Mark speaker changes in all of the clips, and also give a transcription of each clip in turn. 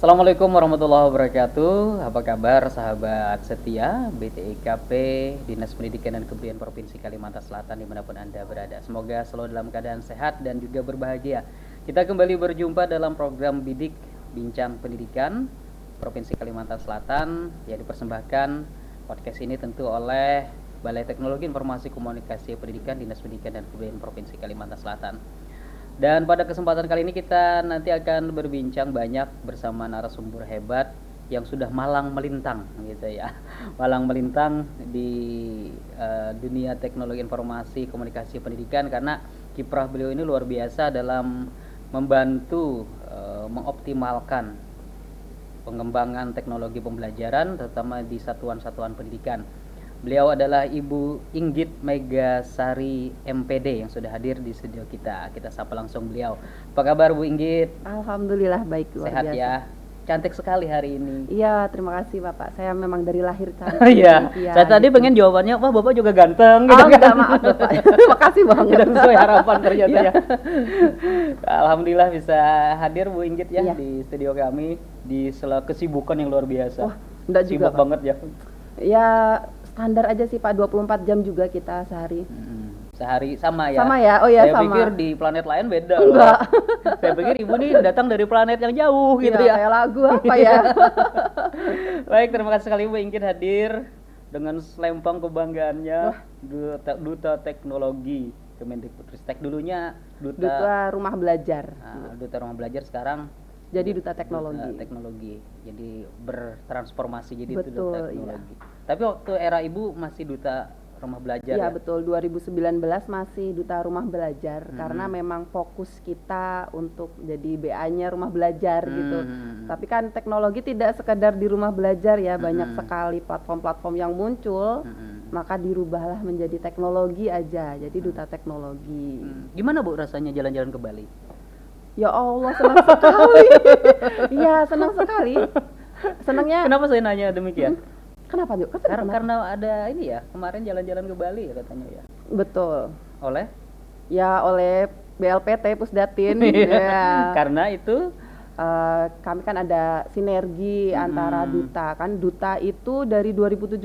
Speaker 1: Assalamualaikum warahmatullahi wabarakatuh. Apa kabar sahabat setia BTIKP Dinas Pendidikan dan Kebudayaan Provinsi Kalimantan Selatan dimanapun Anda berada. Semoga selalu dalam keadaan sehat dan juga berbahagia. Kita kembali berjumpa dalam program Bidik Bincang Pendidikan Provinsi Kalimantan Selatan yang dipersembahkan podcast ini tentu oleh Balai Teknologi Informasi Komunikasi Pendidikan Dinas Pendidikan dan Kebudayaan Provinsi Kalimantan Selatan. Dan pada kesempatan kali ini kita nanti akan berbincang banyak bersama narasumber hebat yang sudah malang melintang gitu ya. Malang melintang di dunia teknologi informasi komunikasi pendidikan, karena kiprah beliau ini luar biasa dalam membantu mengoptimalkan pengembangan teknologi pembelajaran terutama di satuan-satuan pendidikan. Beliau adalah Ibu Inggit Megasari MPD yang sudah hadir di studio kita. Kita sapa langsung beliau. Apa kabar Bu Inggit?
Speaker 2: Alhamdulillah baik, luar
Speaker 1: Sehat
Speaker 2: biasa.
Speaker 1: ya? Cantik sekali hari ini.
Speaker 2: Iya, terima kasih Bapak. Saya memang dari lahir cantik.
Speaker 1: Iya. Saya tadi
Speaker 2: gitu.
Speaker 1: pengen jawabannya, wah Bapak juga ganteng gitu
Speaker 2: Oh,
Speaker 1: kan.
Speaker 2: enggak, maaf Bapak. Makasih banget.
Speaker 1: Tidak sesuai harapan ternyata
Speaker 2: Iya.
Speaker 1: ya. Alhamdulillah bisa hadir Bu Inggit ya
Speaker 2: Iya.
Speaker 1: di studio kami di sela kesibukan yang luar biasa.
Speaker 2: Wah, enggak juga,
Speaker 1: Sibuk
Speaker 2: Pak.
Speaker 1: banget ya.
Speaker 2: Ya, standar aja sih Pak, 24 jam juga kita sehari.
Speaker 1: Sehari sama ya?
Speaker 2: Sama ya? Oh ya,
Speaker 1: Saya
Speaker 2: sama.
Speaker 1: pikir di planet lain beda.
Speaker 2: Enggak.
Speaker 1: Loh. Saya pikir Ibu nih datang dari planet yang jauh gitu
Speaker 2: Iya,
Speaker 1: ya.
Speaker 2: kayak lagu apa ya?
Speaker 1: Baik, terima kasih sekali Bu Inggit hadir dengan selempang kebanggaannya Duta Teknologi Kemendikbudristek, dulunya
Speaker 2: Duta Rumah Belajar.
Speaker 1: Duta Rumah Belajar, sekarang
Speaker 2: Jadi Duta Teknologi.
Speaker 1: Duta Teknologi. Jadi bertransformasi jadi
Speaker 2: Betul,
Speaker 1: Duta Teknologi. Tapi waktu era Ibu masih Duta Rumah Belajar
Speaker 2: Iya
Speaker 1: ya?
Speaker 2: betul, 2019 masih Duta Rumah Belajar karena memang fokus kita untuk jadi BA-nya rumah belajar gitu. Tapi kan teknologi tidak sekedar di rumah belajar ya, banyak sekali platform-platform yang muncul, maka dirubahlah menjadi teknologi aja, jadi Duta Teknologi.
Speaker 1: Gimana Bu rasanya jalan-jalan ke Bali?
Speaker 2: Ya Allah, senang sekali. Iya, senang sekali. Senangnya
Speaker 1: Kenapa saya nanya demikian?
Speaker 2: kenapa Juk?
Speaker 1: Karena ada ini ya, kemarin jalan-jalan ke Bali ya katanya ya.
Speaker 2: Betul.
Speaker 1: Oleh?
Speaker 2: Ya oleh BLPT Pusdatin. Ya.
Speaker 1: Karena itu
Speaker 2: Kami kan ada sinergi antara duta kan, duta itu dari 2017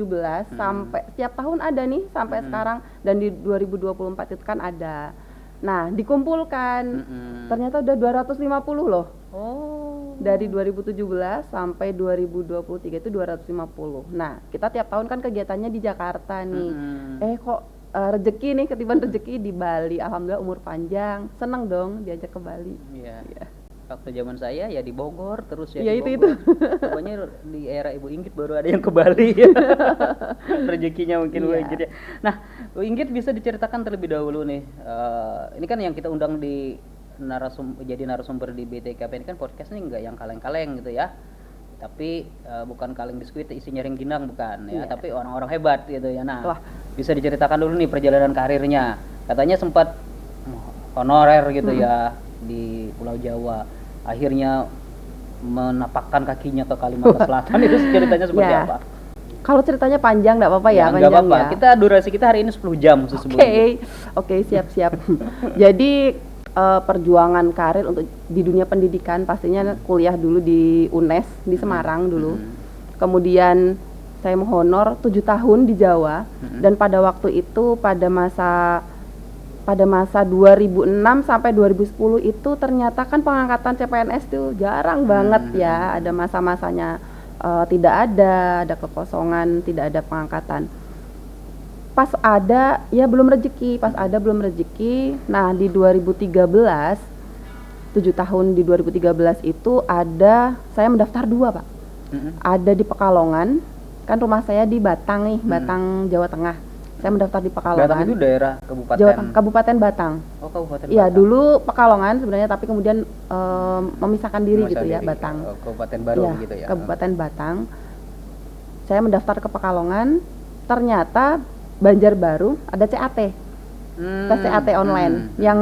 Speaker 2: sampai setiap tahun ada nih sampai sekarang, dan di 2024 itu kan ada. Nah, dikumpulkan ternyata udah 250 loh.
Speaker 1: Oh.
Speaker 2: Dari 2017 sampai 2023 itu 250. Nah, kita tiap tahun kan kegiatannya di Jakarta nih. Kok rezeki nih, ketiban rezeki di Bali. Alhamdulillah umur panjang, seneng dong diajak ke Bali.
Speaker 1: Iya. Waktu zaman saya ya di Bogor terus ya.
Speaker 2: Iya,
Speaker 1: di
Speaker 2: itu.
Speaker 1: Bogor. Pokoknya di era Ibu Inggit baru ada yang ke Bali. Rezekinya mungkin Bu
Speaker 2: Iya.
Speaker 1: Inggit ya. Nah, Bu Inggit bisa diceritakan terlebih dahulu nih. Ini kan yang kita undang di jadi narasumber di BTKP ini kan podcast ini enggak yang kaleng-kaleng gitu ya. Tapi bukan kaleng biskuit isinya rengginang, bukan ya, tapi orang-orang hebat gitu ya. Nah,
Speaker 2: Wah.
Speaker 1: bisa diceritakan dulu nih perjalanan karirnya. Katanya sempat honorer gitu ya di Pulau Jawa. Akhirnya menapakkan kakinya ke Kalimantan Selatan. Itu ceritanya seperti
Speaker 2: Ya.
Speaker 1: apa?
Speaker 2: Kalau ceritanya panjang enggak apa-apa ya,
Speaker 1: Nggak
Speaker 2: panjang
Speaker 1: apa-apa.
Speaker 2: ya.
Speaker 1: Kita durasi kita hari ini 10 jam khusus Bu Inggit.
Speaker 2: Oke, siap-siap. Jadi perjuangan karir untuk di dunia pendidikan pastinya kuliah dulu di UNES di Semarang dulu. Kemudian saya menghonor 7 tahun di Jawa, dan pada waktu itu pada masa 2006 sampai 2010 itu ternyata kan pengangkatan CPNS itu jarang banget ya, ada masa-masanya tidak ada kekosongan, tidak ada pengangkatan. Pas ada ya belum rezeki, Nah, di 2013 7 tahun di 2013 itu saya mendaftar 2 Pak. Ada di Pekalongan, kan rumah saya di Batang nih, Batang Jawa Tengah. Saya mendaftar di Pekalongan.
Speaker 1: Batang itu daerah kabupaten.
Speaker 2: Kabupaten Batang.
Speaker 1: Oh, kabupaten
Speaker 2: Iya,
Speaker 1: Batang.
Speaker 2: dulu Pekalongan sebenarnya, tapi kemudian memisahkan diri gitu ya, Batang.
Speaker 1: Kabupaten baru
Speaker 2: Iya,
Speaker 1: gitu ya.
Speaker 2: Kabupaten Batang. Saya mendaftar ke Pekalongan, ternyata Banjarbaru ada CAT. Tes CAT online yang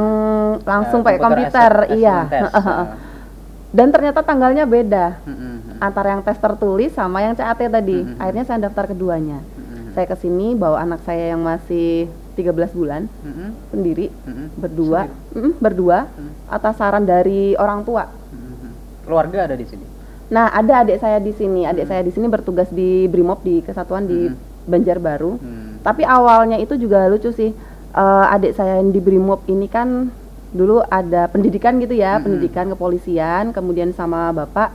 Speaker 2: langsung pakai komputer, iya. Dan ternyata tanggalnya beda antara yang tes tertulis sama yang CAT tadi. Akhirnya saya daftar keduanya. Saya kesini bawa anak saya yang masih 13 bulan sendiri, berdua atas saran dari orang tua.
Speaker 1: Keluarga ada di sini?
Speaker 2: Nah, ada adik saya di sini. Adik saya di sini bertugas di Brimob di Kesatuan di Banjarbaru. Tapi awalnya itu juga lucu sih. Adik saya yang di Brimob ini kan dulu ada pendidikan gitu ya, pendidikan kepolisian, kemudian sama bapak,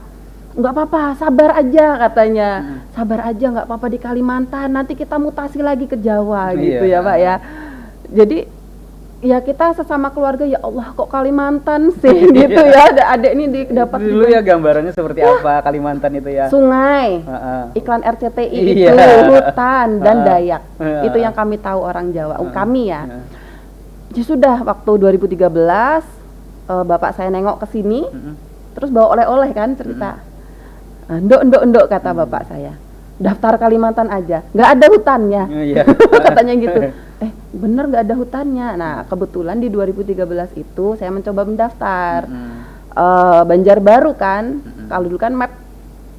Speaker 2: nggak apa-apa, sabar aja katanya, sabar aja nggak apa-apa di Kalimantan, nanti kita mutasi lagi ke Jawa gitu ya Pak ya. Jadi ya kita sesama keluarga, ya Allah kok Kalimantan sih gitu ya, adik ini dapat
Speaker 1: dulu ya gambarannya seperti apa Kalimantan itu ya, sungai, iklan
Speaker 2: RCTI itu, hutan dan Dayak, itu yang kami tahu orang Jawa, kami ya. Ya sudah, waktu 2013 bapak saya nengok ke sini, terus bawa oleh-oleh kan, cerita, ndok kata bapak saya, daftar Kalimantan aja, nggak ada hutannya, katanya gitu. Bener nggak ada hutannya. Nah kebetulan di 2013 itu saya mencoba mendaftar Banjarbaru kan, kalau dulu kan map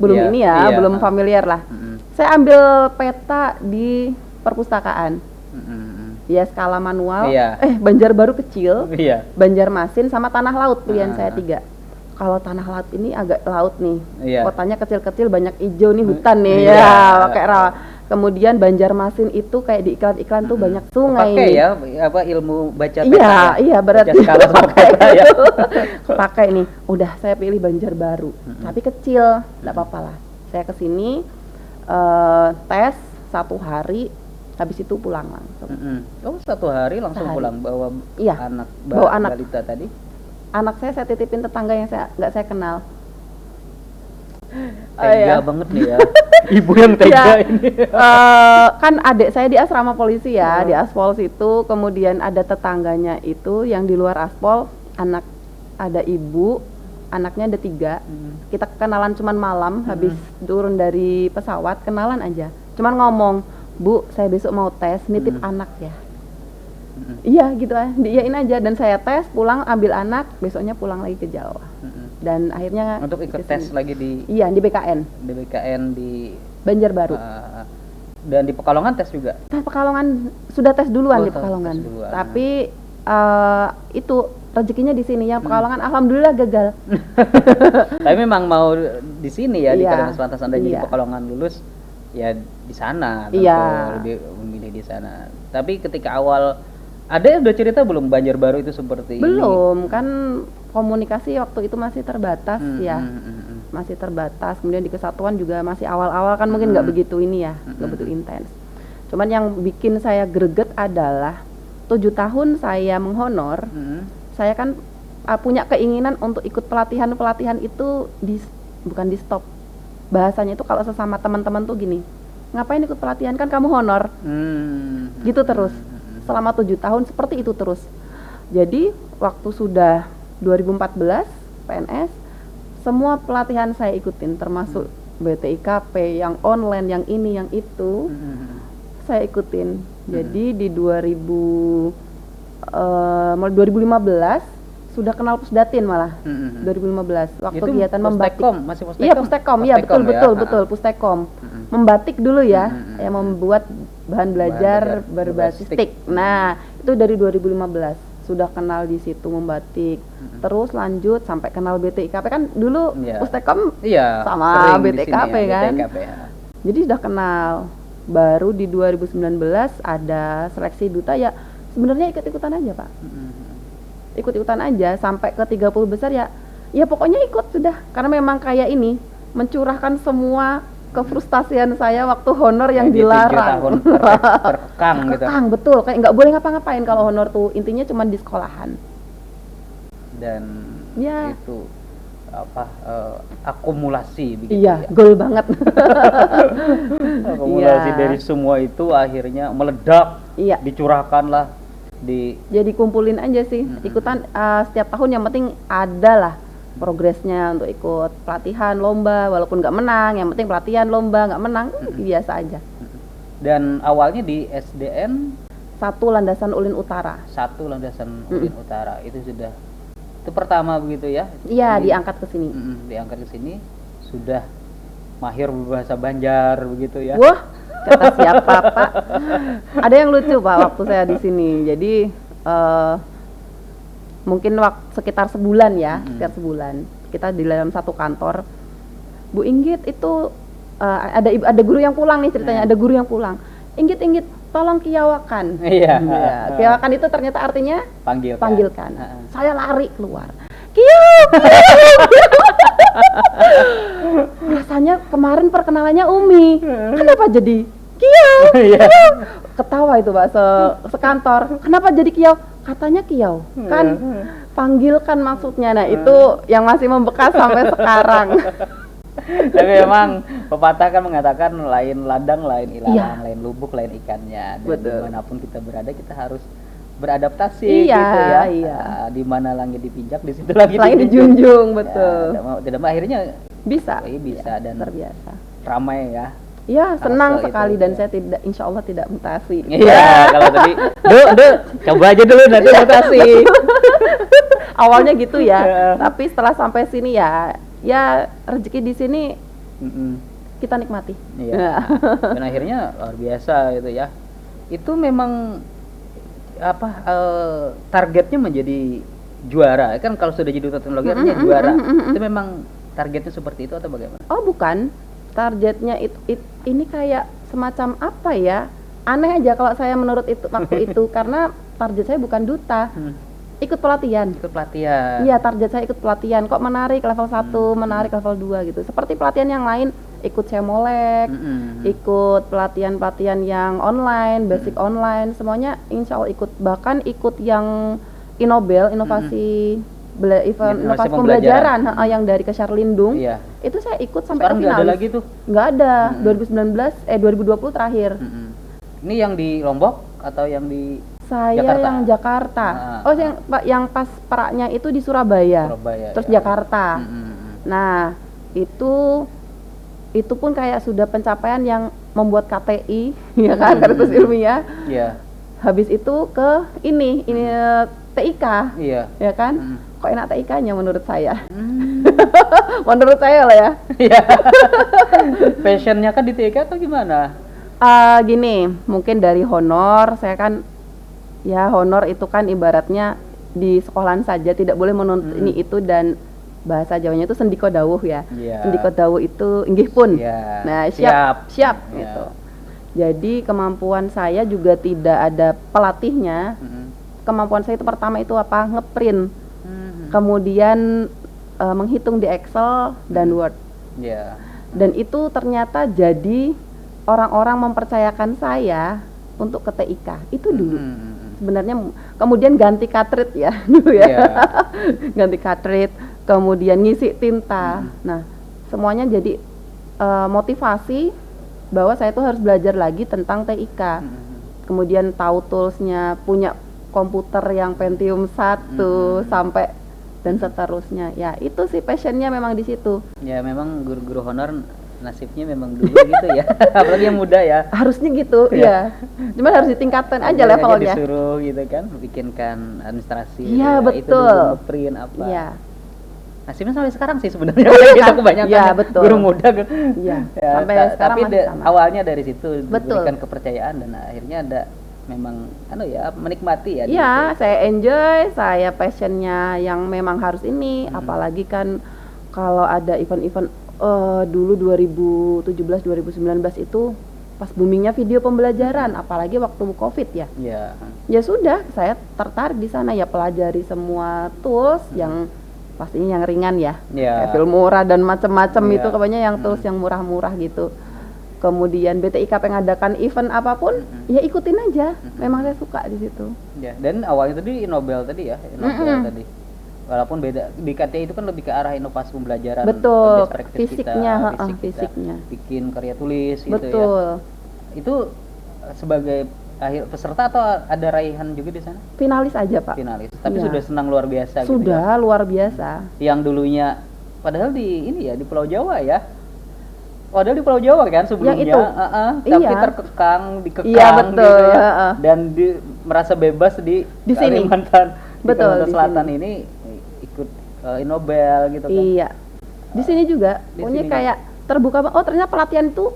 Speaker 2: belum ini ya, belum familiar lah. Saya ambil peta di perpustakaan, ya skala manual. Banjarbaru kecil, Banjarmasin sama Tanah Laut pilihan saya 3. Kalau Tanah Laut ini agak laut nih, kotanya kecil-kecil, banyak hijau nih, hutan nih ya, pakai rawa. Kemudian Banjarmasin itu kayak di iklan-iklan tuh banyak sungai.
Speaker 1: Pakai ya, apa ilmu baca peta.
Speaker 2: Iya, berarti
Speaker 1: skala
Speaker 2: pakai ya. Pakai nih. Udah saya pilih Banjarbaru, tapi kecil, nggak apa-apa lah. Saya kesini tes 1 hari, habis itu pulang langsung.
Speaker 1: Oh 1 hari langsung pulang bawa anak,
Speaker 2: bawa anak
Speaker 1: balita tadi.
Speaker 2: Anak saya titipin tetangga yang nggak saya kenal.
Speaker 1: Tega banget nih ya, ibu yang tega ini.
Speaker 2: Kan adik saya di asrama polisi ya, di Aspol situ, kemudian ada tetangganya itu yang di luar Aspol, ada ibu, anaknya ada 3. Kita kenalan cuman malam, habis turun dari pesawat, kenalan aja. Cuman ngomong, Bu, saya besok mau tes, nitip anak ya. Iya gitu lah, diiyain aja, dan saya tes, pulang ambil anak, besoknya pulang lagi ke Jawa. Dan akhirnya
Speaker 1: untuk ikut tes lagi di
Speaker 2: di BKN.
Speaker 1: Di BKN di
Speaker 2: Banjarbaru.
Speaker 1: Dan di Pekalongan tes juga.
Speaker 2: Tes Pekalongan sudah tes duluan di Pekalongan. Tapi itu rezekinya di sini, yang Pekalongan alhamdulillah gagal.
Speaker 1: Tapi memang mau di sini ya, di Kalimantan Selatan, seandainya di Pekalongan lulus ya di sana, lebih memilih di sana. Tapi ketika awal ada yang udah cerita belum Banjarbaru itu seperti
Speaker 2: belum, kan komunikasi waktu itu masih terbatas masih terbatas. Kemudian di kesatuan juga masih awal-awal kan, mungkin nggak begitu ini ya, nggak begitu intens. Cuman yang bikin saya greget adalah 7 tahun saya menghonor, saya kan punya keinginan untuk ikut pelatihan itu bukan di stop. Bahasanya itu kalau sesama teman-teman tuh gini, ngapain ikut pelatihan, kan kamu honor, gitu terus. Selama 7 tahun seperti itu terus. Jadi waktu sudah 2014 PNS, semua pelatihan saya ikutin, termasuk BTIKP, yang online, yang ini, yang itu, saya ikutin. Jadi di mulai 2015 sudah kenal Pusdatin malah. 2015 waktu itu kegiatan membatik.
Speaker 1: Masih Pustekom?
Speaker 2: Iya Pustekom, iya betul Pustekom. Membatik dulu ya, yang membuat bahan belajar berbasis TIK. Nah, itu dari 2015 sudah kenal di situ membatik. Terus lanjut sampai kenal BTIKP, kan dulu Pustekom sama BTIKP kan. Jadi sudah kenal. Baru di 2019 ada seleksi duta, ya sebenarnya ikut-ikutan aja Pak. Ikut-ikutan aja sampai ke 30 besar ya pokoknya ikut sudah, karena memang kayak ini mencurahkan semua kefrustasian saya waktu honor yang dilarang.
Speaker 1: Terkekang gitu.
Speaker 2: Terkekang, betul, kayak nggak boleh ngapa-ngapain kalau honor tuh, intinya cuma di sekolahan.
Speaker 1: Dan itu akumulasi begitu.
Speaker 2: Iya, goal banget.
Speaker 1: Akumulasi dari semua itu akhirnya meledak. Dicurahkanlah jadi
Speaker 2: kumpulin aja sih, ikutan setiap tahun, yang penting ada lah progresnya untuk ikut pelatihan, lomba, walaupun nggak menang, yang penting pelatihan, lomba, nggak menang, biasa aja.
Speaker 1: Dan awalnya di SDN
Speaker 2: 1 Landasan Ulin Utara.
Speaker 1: 1 Landasan Ulin Utara, itu pertama begitu ya?
Speaker 2: Iya, diangkat ke sini.
Speaker 1: Diangkat ke sini, sudah mahir berbahasa Banjar begitu ya?
Speaker 2: Wah, kata siapa Pak? Ada yang lucu Pak waktu saya di sini. Jadi mungkin sekitar sebulan ya, sekitar sebulan. Kita di dalam satu kantor. Bu Inggit itu ada guru yang pulang nih ceritanya, ada guru yang pulang. Inggit tolong kiawakan.
Speaker 1: Iya.
Speaker 2: Ya, kiawakan itu ternyata artinya panggilkan. Saya lari keluar. Kiau. Rasanya kemarin perkenalannya Umi. Kenapa jadi Kiau? Ketawa itu Mbak sekantor. Kenapa jadi Kiau? Katanya Kiau. Kan panggilkan maksudnya. Nah, itu yang masih membekas sampai sekarang.
Speaker 1: Tapi memang pepatah kan mengatakan lain ladang, lain ilalang, lain lubuk, lain ikannya. Dan dimanapun kita berada kita harus beradaptasi gitu ya. Di mana langit dipijak di situ langit
Speaker 2: dijunjung, betul.
Speaker 1: Tidak akhirnya
Speaker 2: bisa
Speaker 1: dan
Speaker 2: terbiasa.
Speaker 1: Ramai ya.
Speaker 2: Iya, senang sekali dan saya insya Allah tidak mutasi.
Speaker 1: Iya, kalau tadi, coba aja dulu nanti mutasi.
Speaker 2: Awalnya gitu ya, tapi setelah sampai sini ya rezeki di sini kita nikmati.
Speaker 1: Iya. Dan akhirnya luar biasa itu ya. Itu memang targetnya menjadi juara kan, kalau sudah jadi duta teknologi artinya juara. Itu memang targetnya seperti itu atau bagaimana?
Speaker 2: Oh bukan, targetnya ini kayak semacam apa ya, aneh aja kalau saya menurut itu waktu itu karena target saya bukan duta. Ikut pelatihan. Iya, target saya ikut pelatihan. Kok menarik level 1, menarik level 2 gitu. Seperti pelatihan yang lain, ikut Semolek, ikut pelatihan-pelatihan yang online, basic online, semuanya insya Allah ikut. Bahkan ikut yang Inobel, inovasi inovasi pembelajaran yang dari Kesyarlindung. Itu saya ikut sampai
Speaker 1: sekarang
Speaker 2: ke final.
Speaker 1: Nggak ada lagi tuh?
Speaker 2: Nggak ada, 2020 terakhir.
Speaker 1: Ini yang di Lombok atau yang di
Speaker 2: Saya
Speaker 1: Jakarta?
Speaker 2: yang Jakarta. Yang pas peraknya itu di Surabaya. Terus Jakarta. Nah, itu pun kayak sudah pencapaian yang membuat KTI, ya kan, kartus ilmiah. Habis itu ke ini TIK. Ya kan? Kok enak TIK-nya menurut saya. Menurut saya lah ya.
Speaker 1: Passionnya kan di TIK atau gimana?
Speaker 2: Gini, mungkin dari honor, saya kan ya honor itu kan ibaratnya di sekolahan saja tidak boleh menuntut ini itu, dan bahasa Jawanya itu sendiko dawuh ya. Sendiko dawuh itu inggih pun. Nah, siap gitu. Jadi kemampuan saya juga tidak ada pelatihnya. Kemampuan saya itu pertama itu apa? Ngeprint. Kemudian menghitung di Excel dan Word. Dan itu ternyata jadi orang-orang mempercayakan saya untuk ke TIK. Itu dulu. Sebenarnya kemudian ganti cartridge ya dulu ya. Ganti cartridge, kemudian ngisi tinta. Nah, semuanya jadi motivasi bahwa saya tuh harus belajar lagi tentang TIK. Kemudian tahu toolsnya, punya komputer yang Pentium 1 sampai dan seterusnya. Ya, itu sih passionnya memang di situ.
Speaker 1: Ya, memang guru-guru honor nasibnya memang dulu gitu ya. Apalagi yang muda ya.
Speaker 2: Harusnya gitu, ya. Cuma harus ditingkatkan aja levelnya.
Speaker 1: Disuruh gitu kan, bikinkan administrasi.
Speaker 2: Iya, betul.
Speaker 1: Itu dulu print apa.
Speaker 2: Iya.
Speaker 1: Nasibnya sampai sekarang sih sebenarnya. Kita kebanyakan guru muda.
Speaker 2: Iya. Sampai sekarang
Speaker 1: tapi
Speaker 2: masih sama.
Speaker 1: Awalnya dari situ diberikan kepercayaan dan akhirnya ada memang menikmati ya.
Speaker 2: Iya, saya enjoy, saya passionnya yang memang harus ini, apalagi kan kalau ada event-event dulu 2017 2019 itu pas boomingnya video pembelajaran, apalagi waktu Covid ya. Ya sudah, saya tertarik di sana ya, pelajari semua tools yang pastinya yang ringan ya. Kayak Filmora dan macam-macam itu kebanyakan yang tools yang murah-murah gitu. Kemudian BTIK mengadakan event apapun, ya ikutin aja. Memang saya suka di situ.
Speaker 1: Dan awalnya tadi Nobel tadi ya, Nobel tadi. Walaupun beda, di KTI itu kan lebih ke arah inovasi pembelajaran.
Speaker 2: Betul, fisiknya.
Speaker 1: Bikin karya tulis gitu.
Speaker 2: Betul.
Speaker 1: Itu sebagai peserta atau ada raihan juga di sana?
Speaker 2: Finalis aja Pak.
Speaker 1: Finalis, tapi sudah senang luar biasa.
Speaker 2: Sudah gitu ya? Luar biasa.
Speaker 1: Yang dulunya, padahal di di Pulau Jawa ya. Padahal di Pulau Jawa kan sebelumnya, tapi dikekang gitu ya, dan merasa bebas di Kalimantan. Kalimantan Selatan ini ikut Nobel gitu kan. Iya.
Speaker 2: Di sini juga, pokoknya kayak terbuka. Oh ternyata pelatihan itu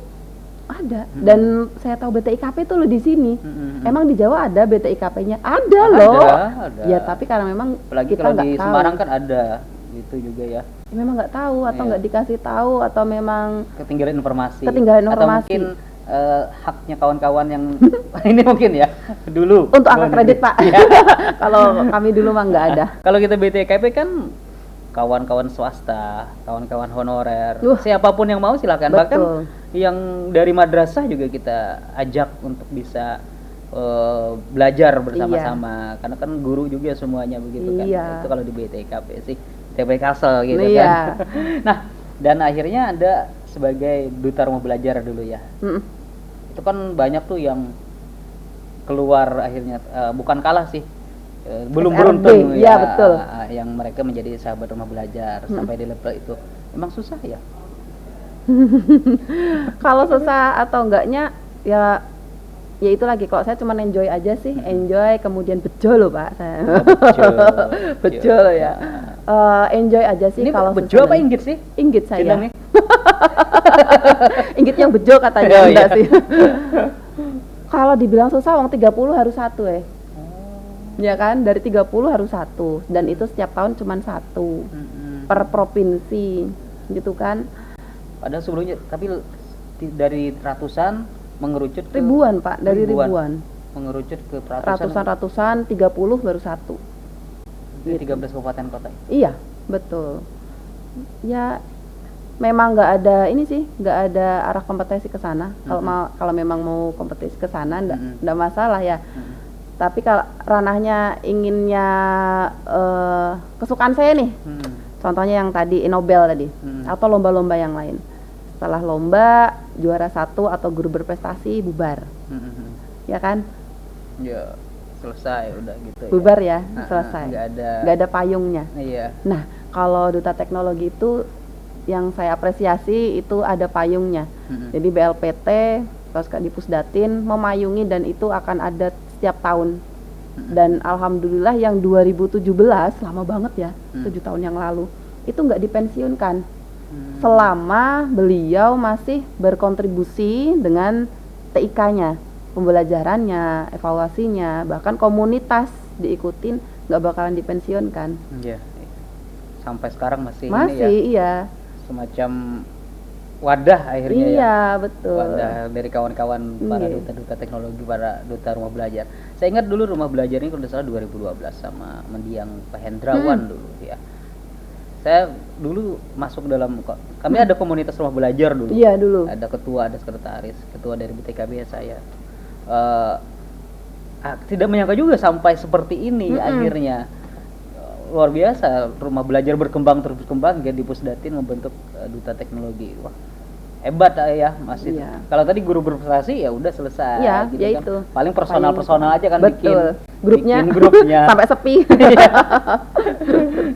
Speaker 2: ada. Dan saya tahu BTIKP itu loh di sini. Emang di Jawa ada BTIKP-nya? Ada loh.
Speaker 1: Ada.
Speaker 2: Ya tapi karena memang
Speaker 1: apalagi kita kalau di Semarang kan ada gitu juga ya.
Speaker 2: Memang nggak tahu atau
Speaker 1: Iya.
Speaker 2: nggak dikasih tahu atau memang
Speaker 1: Ketinggalan informasi.
Speaker 2: Ketinggalan
Speaker 1: Atau
Speaker 2: informasi.
Speaker 1: mungkin haknya kawan-kawan yang ini mungkin ya dulu.
Speaker 2: untuk angka kredit Pak.
Speaker 1: Iya.
Speaker 2: Kalau kami dulu mah nggak ada.
Speaker 1: Kalau kita BTKP kan kawan-kawan swasta, kawan-kawan honorer,
Speaker 2: Duh.
Speaker 1: siapapun yang mau silakan.
Speaker 2: Betul.
Speaker 1: Bahkan yang dari madrasah juga kita ajak untuk bisa belajar bersama-sama, karena kan guru juga semuanya begitu kan.
Speaker 2: Iya.
Speaker 1: Itu kalau di BTKP sih, TP Kasel gitu
Speaker 2: Iya.
Speaker 1: kan. Nah, dan akhirnya Anda sebagai duta rumah belajar dulu ya.
Speaker 2: Mm-mm.
Speaker 1: Itu kan banyak tuh yang keluar akhirnya, bukan kalah sih, belum
Speaker 2: SRB,
Speaker 1: beruntung
Speaker 2: iya, betul.
Speaker 1: yang mereka menjadi sahabat rumah belajar sampai di level itu. Memang susah ya.
Speaker 2: Kalau susah atau enggaknya ya itu lagi, kalau saya cuma enjoy aja sih, enjoy kemudian bejo loh Pak saya. Bejo loh ya. Enjoy aja sih
Speaker 1: Ini
Speaker 2: kalau
Speaker 1: bejo
Speaker 2: susah
Speaker 1: apa
Speaker 2: dan-
Speaker 1: inggit sih?
Speaker 2: Inggit saya.
Speaker 1: Cideng nih.
Speaker 2: Inggit yang bejo katanya,
Speaker 1: Oh,
Speaker 2: enggak
Speaker 1: iya.
Speaker 2: sih. Kalau dibilang susah, uang 30 harus satu ya kan, dari 30 harus satu, dan itu setiap tahun cuma satu per provinsi gitu kan.
Speaker 1: Padahal sebelumnya, tapi dari ratusan mengerucut ke
Speaker 2: Ribuan Pak, dari ribuan.
Speaker 1: mengerucut ke ratusan.
Speaker 2: Ratusan, 30 baru satu.
Speaker 1: Di 13 kabupaten kota.
Speaker 2: Iya, betul. Ya memang nggak ada ini sih, nggak ada arah kompetisi ke sana. Kalau memang mau kompetisi ke sana nggak masalah ya. Tapi kalau ranahnya inginnya kesukaan saya nih, contohnya yang tadi Nobel tadi, atau lomba-lomba yang lain. Setelah lomba juara 1 atau guru berprestasi bubar, ya kan?
Speaker 1: Ya selesai udah gitu.
Speaker 2: Bubar ya,
Speaker 1: Nah,
Speaker 2: selesai.
Speaker 1: nggak
Speaker 2: Nggak ada payungnya.
Speaker 1: Iya.
Speaker 2: Nah, kalau duta teknologi itu yang saya apresiasi itu ada payungnya. Jadi BLPT, terus di Pusdatin memayungi, dan itu akan ada setiap tahun. Dan alhamdulillah yang 2017, lama banget ya, 7 tahun yang lalu, itu nggak dipensiunkan. Selama beliau masih berkontribusi dengan TIK-nya, pembelajarannya, evaluasinya, bahkan komunitas diikutin, nggak bakalan dipensiunkan.
Speaker 1: Iya. Sampai sekarang masih
Speaker 2: Masih,
Speaker 1: ini ya,
Speaker 2: iya.
Speaker 1: semacam wadah akhirnya ya.
Speaker 2: Iya, betul.
Speaker 1: Wadah dari kawan-kawan para
Speaker 2: Iya.
Speaker 1: duta-duta teknologi, para duta rumah belajar. Saya ingat dulu rumah belajar ini kalau tidak salah 2012 sama mendiang Pak Hendrawan dulu ya. Saya dulu masuk dalam, kami ada komunitas rumah belajar dulu.
Speaker 2: Iya, dulu.
Speaker 1: Ada ketua, ada sekretaris, ketua dari BTKB ya saya. Tidak menyangka juga sampai seperti ini akhirnya. Luar biasa, rumah belajar berkembang terus berkembang, jadi Pusdatin membentuk duta teknologi. Wah, hebat ya masih.
Speaker 2: Iya.
Speaker 1: Kalau tadi guru berprestasi ya udah selesai.
Speaker 2: Iya,
Speaker 1: gitu
Speaker 2: ya
Speaker 1: kan.
Speaker 2: itu.
Speaker 1: Paling personal aja kan.
Speaker 2: Betul.
Speaker 1: bikin grupnya
Speaker 2: sampai sepi.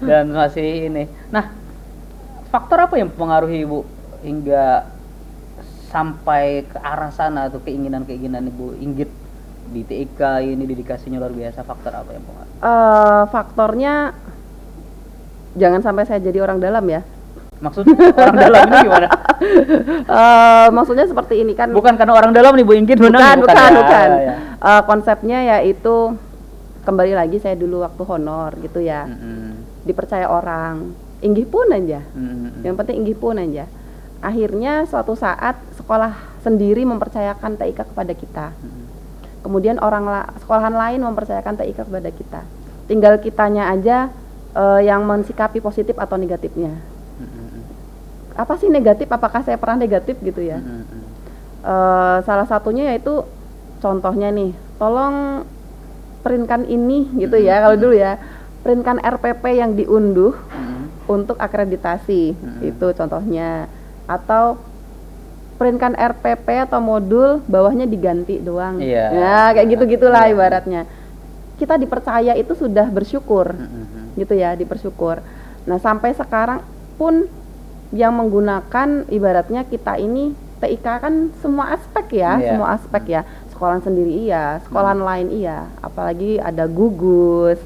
Speaker 1: dan masih ini. Nah, faktor apa yang mempengaruhi Ibu hingga sampai ke arah sana atau keinginan Ibu inggit di TIK ini, dedikasinya luar biasa? Faktor apa yang mempengaruhi?
Speaker 2: Faktornya jangan sampai saya jadi orang dalam ya.
Speaker 1: Maksudnya orang dalam ini gimana?
Speaker 2: Maksudnya seperti ini kan.
Speaker 1: Bukan karena orang dalam nih Bu Inggit menang.
Speaker 2: Bukan.
Speaker 1: Ya.
Speaker 2: Konsepnya yaitu, kembali lagi saya dulu waktu honor gitu ya. Dipercaya orang, inggih pun aja. Yang penting inggih pun aja. Akhirnya suatu saat sekolah sendiri mempercayakan TIK kepada kita. Kemudian sekolahan lain mempercayakan TIK kepada kita. Tinggal kitanya aja yang mensikapi positif atau negatifnya. Apa sih negatif? Apakah saya pernah negatif gitu ya? Salah satunya yaitu, contohnya nih, tolong printkan ini gitu ya, kalau dulu ya, printkan RPP yang diunduh untuk akreditasi, itu contohnya. Atau printkan RPP atau modul, bawahnya diganti doang. Nah, kayak gitu-gitulah ibaratnya. Kita dipercaya itu sudah bersyukur, gitu ya, dipersyukur. Nah, sampai sekarang pun yang menggunakan, ibaratnya kita ini TIK kan semua aspek ya, semua aspek ya. Sekolahan sendiri iya, sekolahan lain iya. Apalagi ada gugus,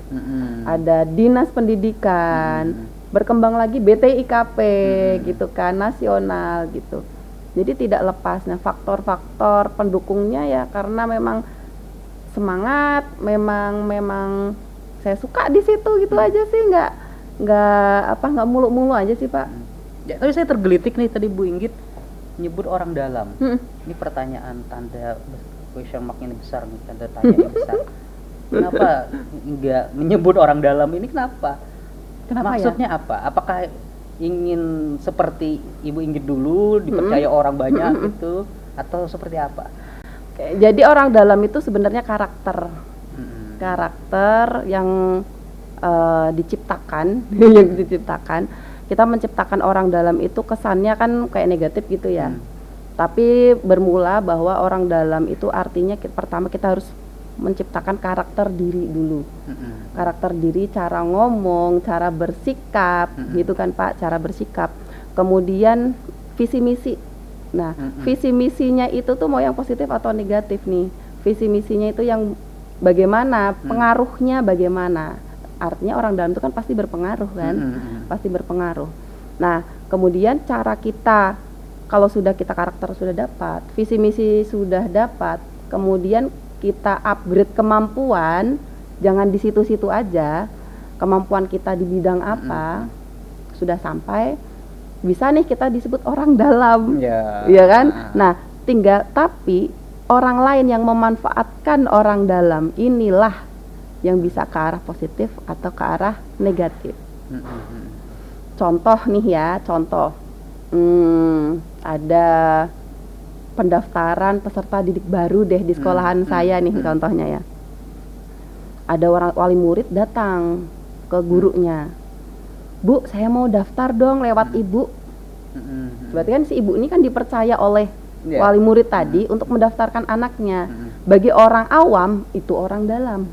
Speaker 2: ada dinas pendidikan, berkembang lagi BTIKP gitu kan, nasional gitu. Jadi tidak lepas. Nah, faktor-faktor pendukungnya ya karena memang semangat, memang saya suka di situ gitu aja sih, nggak mulu-mulu aja sih Pak.
Speaker 1: Ya, tapi saya tergelitik nih tadi Bu Inggit nyebut orang dalam.
Speaker 2: Mm.
Speaker 1: Ini pertanyaan tanda question mark ini besar nih, tanda tanya ini besar. Kenapa nggak menyebut orang dalam ini, kenapa?
Speaker 2: Kenapa
Speaker 1: Maksudnya apa? Apakah ingin seperti Ibu Inggit dulu dipercaya orang banyak gitu, atau seperti apa?
Speaker 2: Jadi orang dalam itu sebenarnya karakter yang diciptakan yang diciptakan. Kita menciptakan orang dalam itu kesannya kan kayak negatif gitu ya. Tapi bermula bahwa orang dalam itu artinya pertama kita harus menciptakan karakter diri dulu. Karakter diri, cara ngomong, cara bersikap, gitu kan Pak, cara bersikap. Kemudian visi misi. Nah, visi misinya itu tuh mau yang positif atau negatif nih. Visi misinya itu yang bagaimana, pengaruhnya bagaimana. Artinya orang dalam itu kan pasti berpengaruh kan, pasti berpengaruh. Nah, kemudian cara kita, kalau sudah kita karakter sudah dapat, visi misi sudah dapat, kemudian kita upgrade kemampuan, jangan di situ-situ aja, kemampuan kita di bidang apa, sudah sampai, bisa nih kita disebut orang dalam, ya kan? Nah, tinggal tapi orang lain yang memanfaatkan orang dalam inilah yang bisa ke arah positif atau ke arah negatif. Contoh nih ya, ada pendaftaran peserta didik baru deh di sekolahan saya nih contohnya ya. Ada orang wali murid datang ke gurunya, Bu, saya mau daftar dong lewat ibu. Berarti kan si ibu ini kan dipercaya oleh wali murid tadi untuk mendaftarkan anaknya. Bagi orang awam itu orang dalam.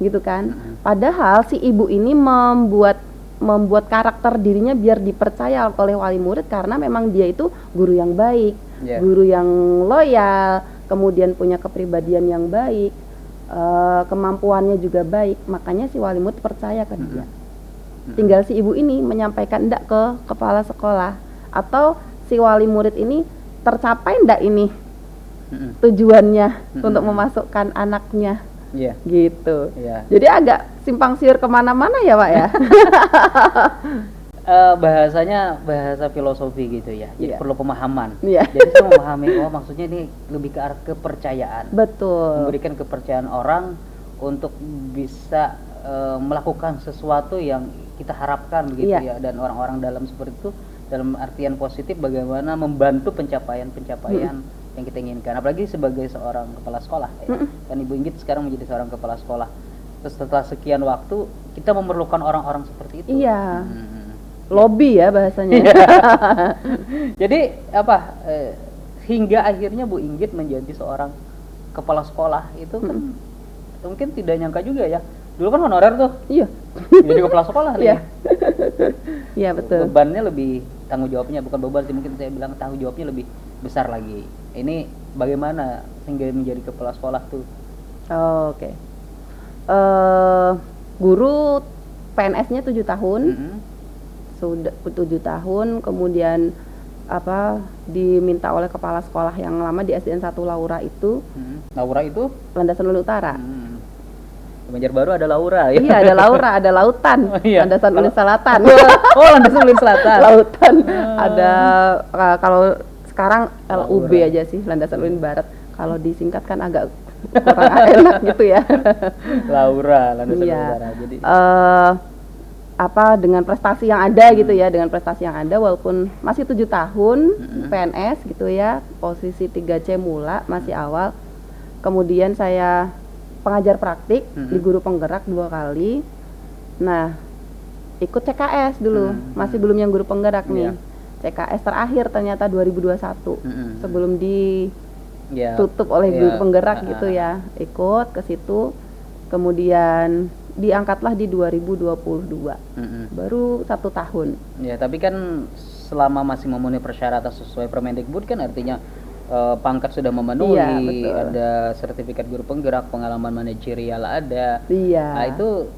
Speaker 2: Gitu kan. Padahal si ibu ini membuat karakter dirinya biar dipercaya oleh wali murid karena memang dia itu guru yang baik, guru yang loyal, kemudian punya kepribadian yang baik, kemampuannya juga baik, makanya si wali murid percaya ke dia. Tinggal si ibu ini menyampaikan enggak ke kepala sekolah, atau si wali murid ini tercapai enggak ini tujuannya untuk memasukkan anaknya. Gitu. Jadi agak simpang siur kemana-mana ya Pak ya.
Speaker 1: Bahasanya bahasa filosofi gitu ya. Jadi perlu pemahaman.
Speaker 2: Jadi
Speaker 1: saya memahami, maksudnya ini lebih ke arah kepercayaan.
Speaker 2: Betul.
Speaker 1: Memberikan kepercayaan orang untuk bisa melakukan sesuatu yang kita harapkan gitu ya. Dan orang-orang dalam seperti itu dalam artian positif bagaimana membantu pencapaian yang kita inginkan, apalagi sebagai seorang kepala sekolah ya. Dan Ibu Inggit sekarang menjadi seorang kepala sekolah. Terus setelah sekian waktu kita memerlukan orang-orang seperti itu. Lobby ya bahasanya. Jadi hingga akhirnya Bu Inggit menjadi seorang kepala sekolah itu kan mungkin tidak nyangka juga ya. Dulu kan honorer tuh. Jadi kepala sekolah nih.
Speaker 2: Iya betul.
Speaker 1: Bebannya lebih, tanggung jawabnya bukan beban sih, mungkin saya bilang tanggung jawabnya lebih besar lagi. Ini bagaimana hingga menjadi kepala sekolah tuh?
Speaker 2: Oke. Guru PNS-nya 7 tahun. Sudah 7 tahun, kemudian diminta oleh kepala sekolah yang lama di SDN 1 Laura itu.
Speaker 1: Laura itu?
Speaker 2: Landasan Ulin Utara.
Speaker 1: Banjarbaru ada Laura ya?
Speaker 2: Iya, ada Laura, ada lautan. Landasan Ulin Selatan.
Speaker 1: Landasan Ulin Selatan.
Speaker 2: Lautan. Ada kalau sekarang LUB aja sih, Landasan Ulin Barat. Kalau disingkat kan agak kurang enak gitu ya.
Speaker 1: Laura, Landasan Ulin Barat. Jadi
Speaker 2: dengan prestasi yang ada gitu ya, dengan prestasi yang ada walaupun masih 7 tahun PNS gitu ya, posisi 3C mula, masih awal. Kemudian saya pengajar praktik di guru penggerak 2 kali. Nah, ikut CKS dulu, masih belum yang guru penggerak nih. CKS terakhir ternyata 2021, sebelum ditutup oleh guru penggerak gitu ya. Ikut ke situ, kemudian diangkatlah di 2022, baru 1 tahun.
Speaker 1: Ya, tapi kan selama masih memenuhi persyaratan sesuai Permendikbud kan artinya pangkat sudah memenuhi, ada sertifikat guru penggerak, pengalaman manajerial ada. Nah, itu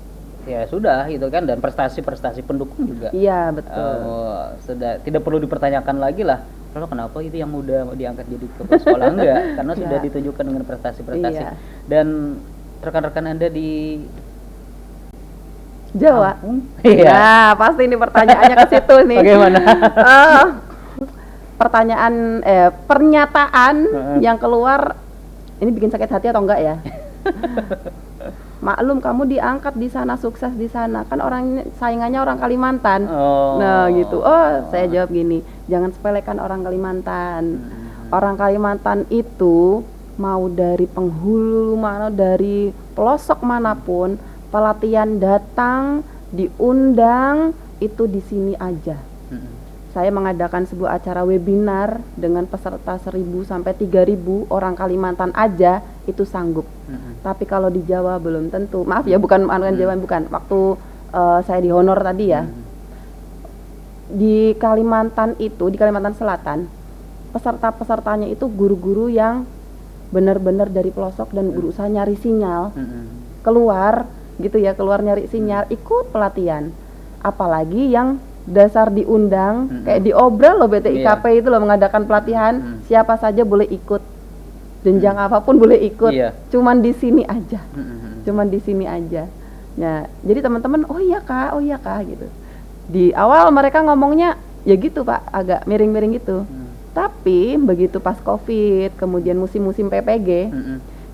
Speaker 1: ya sudah itu kan, dan prestasi-prestasi pendukung juga.
Speaker 2: Iya, betul.
Speaker 1: Sudah tidak perlu dipertanyakan lagi lah. Lalu kenapa itu yang muda diangkat jadi kepala sekolah? Enggak, karena sudah ditunjukkan dengan prestasi-prestasi. Dan rekan-rekan Anda di
Speaker 2: Jawa.
Speaker 1: Iya.
Speaker 2: Nah, pasti ini pertanyaannya ke situ nih.
Speaker 1: Bagaimana?
Speaker 2: Pernyataan yang keluar ini bikin sakit hati atau enggak ya? Maklum kamu diangkat di sana, sukses di sana, kan orang saingannya orang Kalimantan. Nah gitu. Saya jawab gini, jangan sepelekan orang Kalimantan. Orang Kalimantan itu mau dari penghulu mana, dari pelosok manapun, pelatihan datang, diundang itu di sini aja. Saya mengadakan sebuah acara webinar dengan peserta 1.000 sampai 3.000 orang Kalimantan aja itu sanggup. Tapi kalau di Jawa belum tentu. Maaf ya, bukan Jawa, bukan. Waktu saya di honor tadi ya. Di Kalimantan itu, di Kalimantan Selatan, peserta-pesertanya itu guru-guru yang benar-benar dari pelosok dan berusaha nyari sinyal. Keluar gitu ya, keluar nyari sinyal, ikut pelatihan. Apalagi yang dasar diundang, kayak diobrol loh BTIKP itu loh mengadakan pelatihan, siapa saja boleh ikut, jenjang apapun boleh ikut, cuman di sini aja, cuman di sini aja. Nah, jadi teman-teman, oh iya kak gitu. Di awal mereka ngomongnya ya gitu Pak, agak miring-miring gitu. Tapi begitu pas COVID, kemudian musim-musim PPG,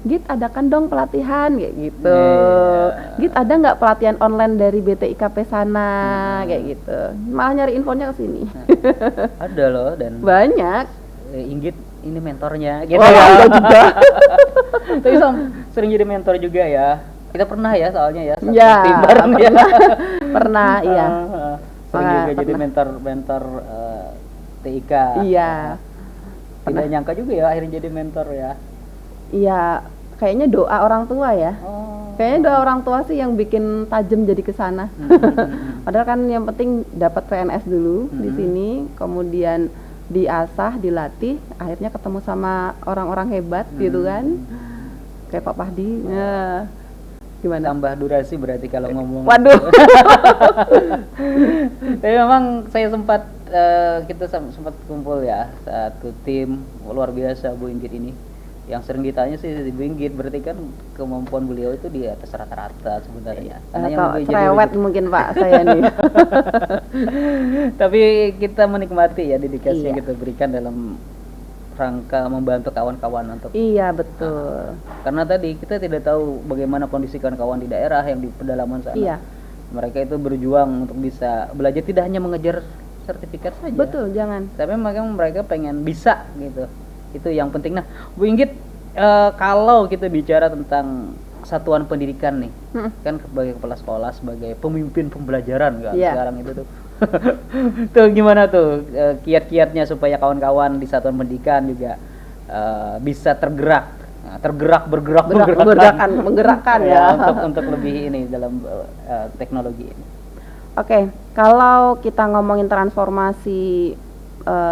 Speaker 2: Git adakan dong pelatihan kayak gitu. Git ada nggak pelatihan online dari BTIKP sana kayak gitu. Malah nyari infonya ke sini.
Speaker 1: Ada loh, dan
Speaker 2: banyak.
Speaker 1: Inggit ini mentornya gitu.
Speaker 2: Ada juga.
Speaker 1: Tapi sering jadi mentor juga ya. Kita pernah ya soalnya ya.
Speaker 2: Bareng ya. Pernah iya.
Speaker 1: Sering juga jadi mentor TIK.
Speaker 2: Iya.
Speaker 1: Tidak nyangka juga ya akhirnya jadi mentor ya.
Speaker 2: Iya, kayaknya doa orang tua ya. Kayaknya doa orang tua sih yang bikin tajam jadi ke sana. Padahal kan yang penting dapat PNS dulu di sini, kemudian diasah, dilatih, akhirnya ketemu sama orang-orang hebat gitu kan. Kayak Pak Pahdi. Nah, gimana?
Speaker 1: Tambah durasi berarti kalau ngomong.
Speaker 2: Waduh.
Speaker 1: Tapi memang saya kita sempat kumpul ya, satu tim luar biasa Bu Inggit ini. Yang sering ditanya sih Bu Inggit, berarti kan kemampuan beliau itu di atas rata-rata sebenarnya.
Speaker 2: Atau cerewet mungkin Pak saya nih.
Speaker 1: Tapi kita menikmati ya dedikasi yang kita berikan dalam rangka membantu kawan-kawan untuk.
Speaker 2: Iya betul.
Speaker 1: Karena tadi kita tidak tahu bagaimana kondisi kawan-kawan di daerah yang di pedalaman sana.
Speaker 2: Iya.
Speaker 1: Mereka itu berjuang untuk bisa belajar, tidak hanya mengejar sertifikat saja.
Speaker 2: Betul, jangan.
Speaker 1: Tapi mereka pengen bisa gitu. Itu yang penting. Nah, Bu Inggit, kalau kita bicara tentang satuan pendidikan nih, kan sebagai kepala sekolah, sebagai pemimpin pembelajaran kan sekarang itu tuh. Tuh gimana tuh kiat-kiatnya supaya kawan-kawan di satuan pendidikan juga bisa menggerakkan ya untuk lebih ini dalam teknologi ini.
Speaker 2: Oke, kalau kita ngomongin transformasi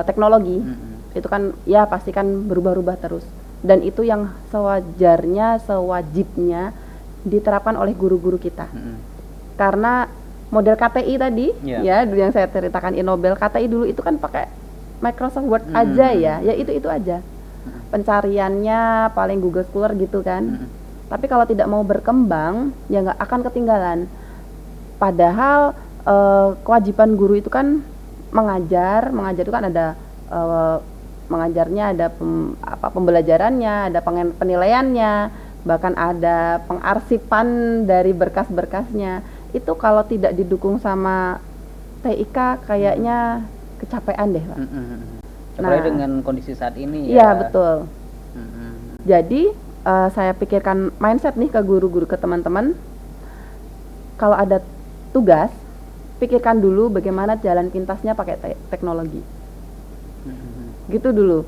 Speaker 2: teknologi, itu kan ya pasti kan berubah-ubah terus, dan itu yang sewajarnya, sewajibnya diterapkan oleh guru-guru kita. Karena model KTI tadi ya yang saya ceritakan Innobel, KTI dulu itu kan pakai Microsoft Word aja ya itu aja. Pencariannya paling Google Scholar gitu kan. Tapi kalau tidak mau berkembang ya nggak akan ketinggalan. Padahal kewajiban guru itu kan mengajar itu kan ada mengajarnya, ada pembelajarannya, ada penilaiannya, bahkan ada pengarsipan dari berkas-berkasnya. Itu kalau tidak didukung sama TIK kayaknya kecapean deh Pak.
Speaker 1: Apalagi dengan kondisi saat ini
Speaker 2: ya. Iya betul. Jadi saya pikirkan mindset nih ke guru-guru, ke teman-teman. Kalau ada tugas, pikirkan dulu bagaimana jalan pintasnya pakai teknologi. Gitu dulu.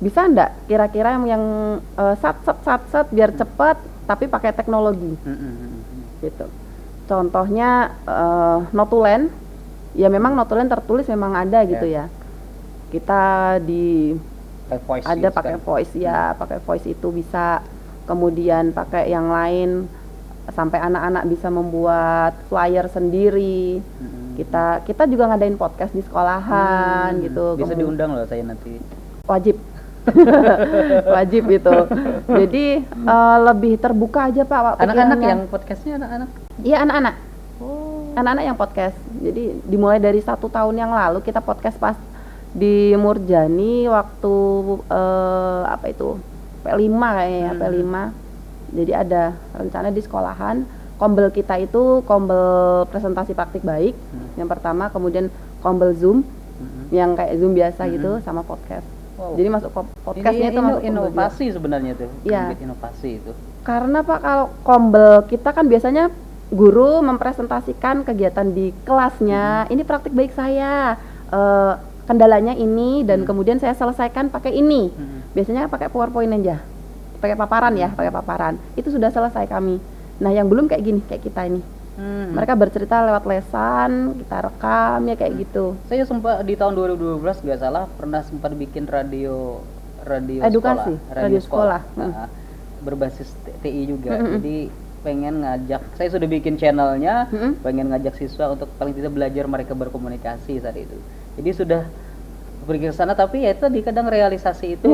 Speaker 2: Bisa enggak kira-kira yang sat biar cepat tapi pakai teknologi. Gitu. Contohnya notulen. Ya memang notulen tertulis memang ada gitu ya. Kita pakai voice ya, pakai voice itu bisa, kemudian pakai yang lain sampai anak-anak bisa membuat flyer sendiri. Kita juga ngadain podcast di sekolahan gitu.
Speaker 1: Bisa diundang loh saya nanti.
Speaker 2: Wajib. Wajib itu. Jadi lebih terbuka aja Pak.
Speaker 1: Anak-anak yang podcastnya anak-anak?
Speaker 2: Iya anak-anak. anak-anak yang podcast. Jadi dimulai dari 1 tahun yang lalu kita podcast pas di Murjani waktu apa itu P5 kayaknya, P5. Jadi ada rencana di sekolahan, kombel kita itu kombel presentasi praktik baik yang pertama, kemudian kombel Zoom yang kayak Zoom biasa gitu, sama podcast.
Speaker 1: Wow.
Speaker 2: Jadi masuk podcastnya itu masuk
Speaker 1: inovasi sebenarnya tuh.
Speaker 2: Iya.
Speaker 1: Inovasi itu.
Speaker 2: Karena Pak kalau kombel kita kan biasanya guru mempresentasikan kegiatan di kelasnya, ini praktik baik saya, kendalanya ini dan kemudian saya selesaikan pakai ini. Biasanya pakai PowerPoint aja, pakai paparan ya, pakai paparan. Itu sudah selesai kami. Nah yang belum kayak gini, kayak kita ini. Mereka bercerita lewat lesan, kita rekam ya kayak gitu.
Speaker 1: Saya sempat di tahun 2012 nggak salah pernah sempat bikin radio
Speaker 2: Edukasi,
Speaker 1: sekolah,
Speaker 2: radio sekolah.
Speaker 1: Nah, berbasis TI juga. Jadi pengen ngajak, saya sudah bikin channelnya, pengen ngajak siswa untuk paling tidak belajar mereka berkomunikasi saat itu. Jadi sudah pergi ke sana, tapi ya tadi kadang realisasi itu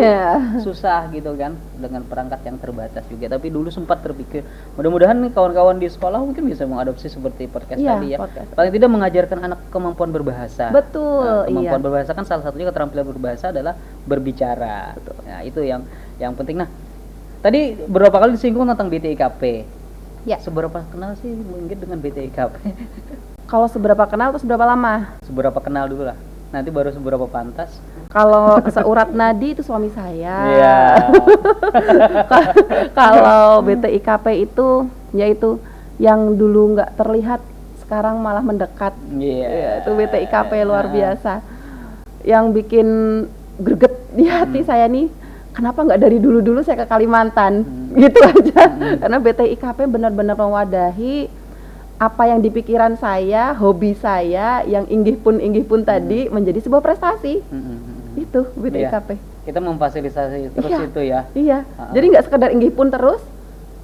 Speaker 1: susah gitu kan dengan perangkat yang terbatas juga. Tapi dulu sempat terpikir, mudah-mudahan nih kawan-kawan di sekolah mungkin bisa mengadopsi seperti podcast tadi ya.
Speaker 2: Podcast.
Speaker 1: Paling tidak mengajarkan anak kemampuan berbahasa.
Speaker 2: Betul,
Speaker 1: Nah, kemampuan berbahasa kan salah satunya keterampilan berbahasa adalah berbicara.
Speaker 2: Betul.
Speaker 1: Nah, itu yang penting. Nah, tadi beberapa kali disinggung tentang BTIKP.
Speaker 2: Ya.
Speaker 1: Seberapa kenal sih mungkin dengan BTIKP?
Speaker 2: Kalau seberapa kenal atau seberapa lama?
Speaker 1: Seberapa kenal dulu lah. Nanti baru seberapa pantas.
Speaker 2: Kalau seurat nadi itu suami saya.
Speaker 1: Iya.
Speaker 2: Kalau BTIKP itu yaitu yang dulu nggak terlihat sekarang malah mendekat.
Speaker 1: Iya.
Speaker 2: Itu BTIKP luar biasa. Yang bikin greget di hati saya nih, kenapa nggak dari dulu-dulu saya ke Kalimantan? Gitu aja. Karena BTIKP benar-benar mewadahi apa yang di pikiran saya, hobi saya, yang inggih pun tadi menjadi sebuah prestasi. Itu BTIKP.
Speaker 1: Iya. Kita memfasilitasi terus itu ya.
Speaker 2: Iya. Jadi nggak sekedar inggih pun terus,